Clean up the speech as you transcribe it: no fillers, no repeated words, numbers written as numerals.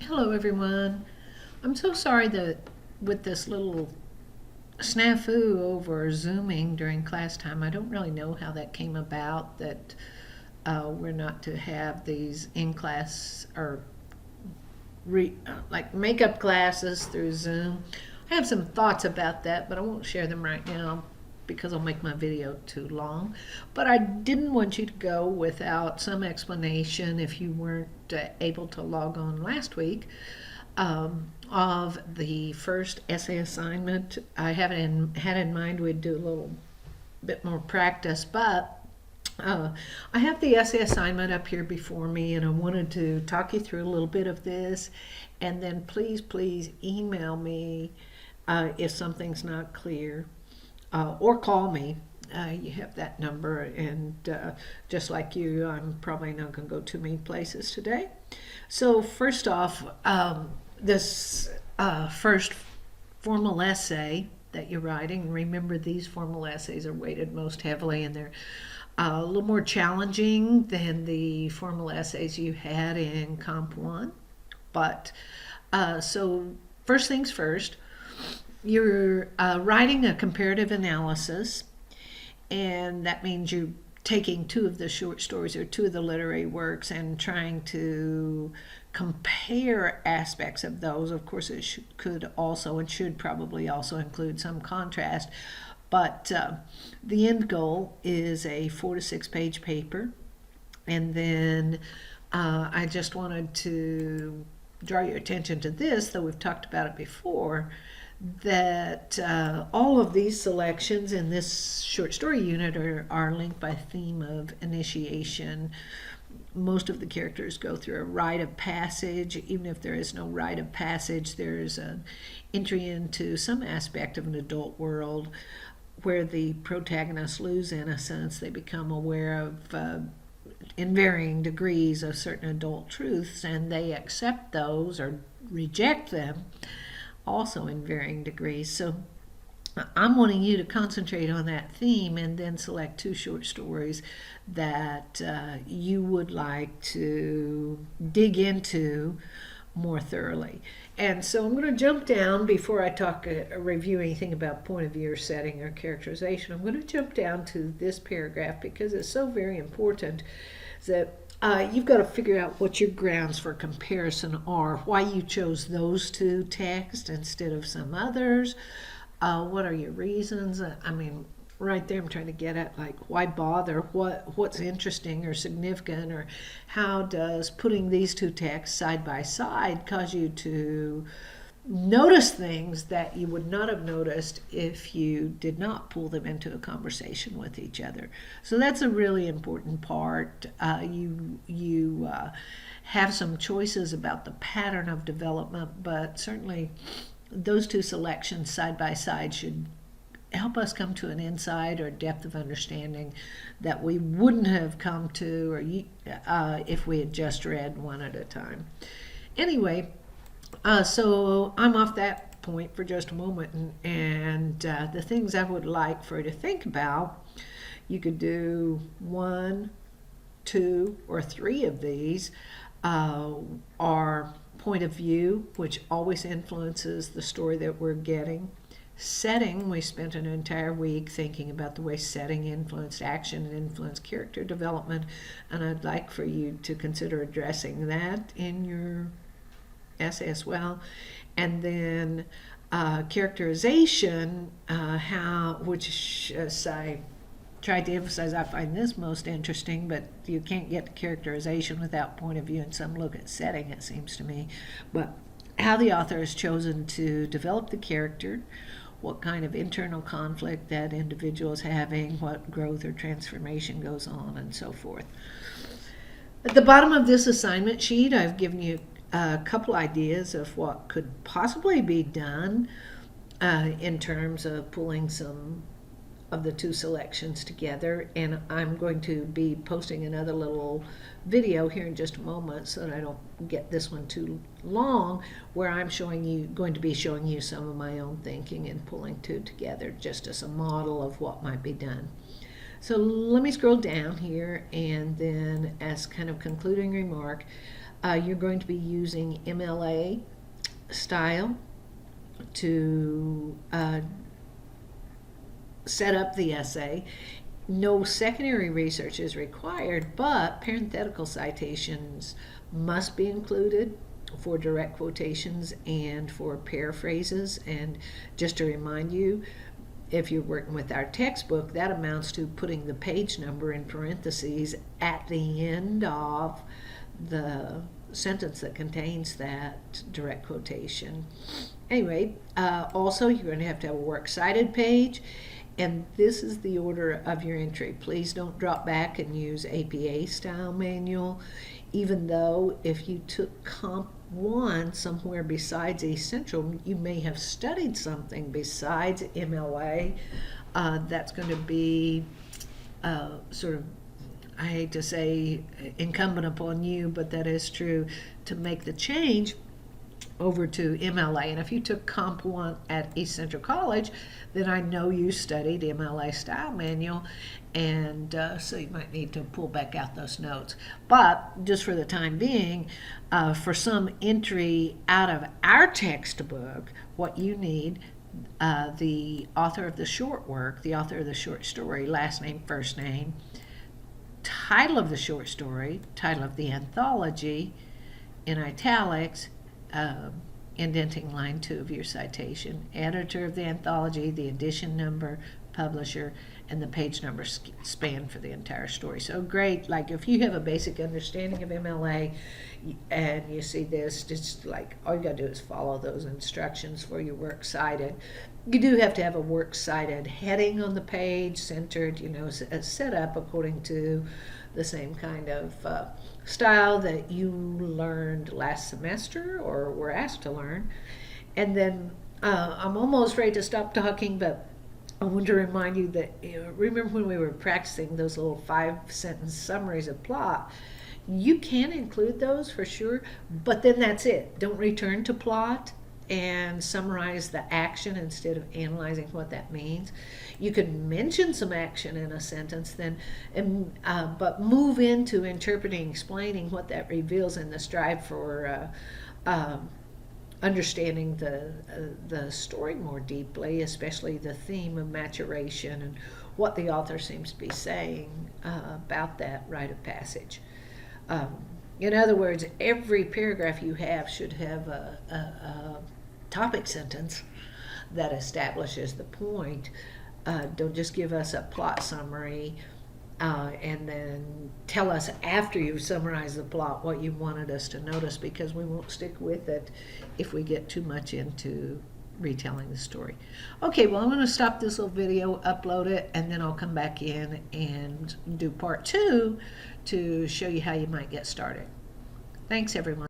Hello, everyone. I'm so sorry that with this little snafu over Zooming during class time, I don't really know how that came about, that we're not to have these in-class or like makeup classes through Zoom. I have some thoughts about that, but I won't share them right now because I'll make my video too long. But I didn't want you to go without some explanation if you weren't able to log on last week of the first essay assignment. I had in mind we'd do a little bit more practice, but I have the essay assignment up here before me, and I wanted to talk you through a little bit of this, and then please email me if something's not clear, or call me. You have that number, and just like you, I'm probably not going to go too many places today. So first off, this first formal essay that you're writing, remember these formal essays are weighted most heavily, and they're a little more challenging than the formal essays you had in Comp 1. But so first things first, you're writing a comparative analysis, and that means you're taking two of the short stories or two of the literary works and trying to compare aspects of those. Of course, it could also and should probably also include some contrast, but the end goal is a 4 to 6 page paper. And then I just wanted to draw your attention to this, though we've talked about it before, that all of these selections in this short story unit are linked by theme of initiation. Most of the characters go through a rite of passage. Even if there is no rite of passage, there's an entry into some aspect of an adult world where the protagonists lose innocence. They become aware of, in varying degrees, of certain adult truths, and they accept those or reject them also in varying degrees. So I'm wanting you to concentrate on that theme and then select two short stories that you would like to dig into more thoroughly. And so I'm going to jump down before I talk review anything about point of view or setting or characterization. I'm going to jump down to this paragraph because it's so very important that you've got to figure out what your grounds for comparison are, why you chose those two texts instead of some others. What are your reasons? I mean, right there I'm trying to get at, like, why bother? What's interesting or significant, or how does putting these two texts side by side cause you to notice things that you would not have noticed if you did not pull them into a conversation with each other. So that's a really important part. You have some choices about the pattern of development, but certainly those two selections side by side should help us come to an insight or depth of understanding that we wouldn't have come to if we had just read one at a time. Anyway, so I'm off that point for just a moment, and the things I would like for you to think about, you could do 1, 2, or 3 of these, are point of view, which always influences the story that we're getting. Setting, we spent an entire week thinking about the way setting influenced action and influenced character development, and I'd like for you to consider addressing that in your essay as well. And then characterization, which as I tried to emphasize, I find this most interesting, but you can't get to characterization without point of view and some look at setting, it seems to me. But how the author has chosen to develop the character, what kind of internal conflict that individual is having, what growth or transformation goes on, and so forth. At the bottom of this assignment sheet, I've given you a couple ideas of what could possibly be done in terms of pulling some of the two selections together, and I'm going to be posting another little video here in just a moment so that I don't get this one too long, where I'm going to be showing you some of my own thinking and pulling two together just as a model of what might be done. So let me scroll down here, and then as kind of concluding remark, You're going to be using MLA style to set up the essay. No secondary research is required, but parenthetical citations must be included for direct quotations and for paraphrases. And just to remind you, if you're working with our textbook, that amounts to putting the page number in parentheses at the end of the sentence that contains that direct quotation. Anyway, also you're going to have a works cited page, and this is the order of your entry. Please don't drop back and use APA style manual, even though if you took Comp 1 somewhere besides East Central, you may have studied something besides MLA. That's going to be sort of, I hate to say incumbent upon you, but that is true, to make the change over to MLA. And if you took Comp 1 at East Central College, then I know you studied MLA style manual, and so you might need to pull back out those notes. But just for the time being, for some entry out of our textbook, what you need, the author of the short work, the author of the short story, last name, first name, title of the short story, title of the anthology, in italics, indenting line 2 of your citation, editor of the anthology, the edition number, publisher, and the page number span for the entire story. So great, like if you have a basic understanding of MLA and you see this, just like all you gotta do is follow those instructions for your works cited. You do have to have a works cited heading on the page, centered, set up according to the same kind of style that you learned last semester or were asked to learn. And then I'm almost ready to stop talking, but I want to remind you that, remember when we were practicing those little 5-sentence summaries of plot? You can include those for sure, but then that's it. Don't return to plot and summarize the action instead of analyzing what that means. You can mention some action in a sentence, but move into interpreting, explaining what that reveals in the strive for understanding the story more deeply, especially the theme of maturation and what the author seems to be saying about that rite of passage. In other words, every paragraph you have should have a topic sentence that establishes the point. Don't just give us a plot summary and then tell us after you've summarized the plot what you wanted us to notice, because we won't stick with it if we get too much into retelling the story. Okay, well, I'm going to stop this little video, upload it, and then I'll come back in and do part 2 to show you how you might get started. Thanks, everyone.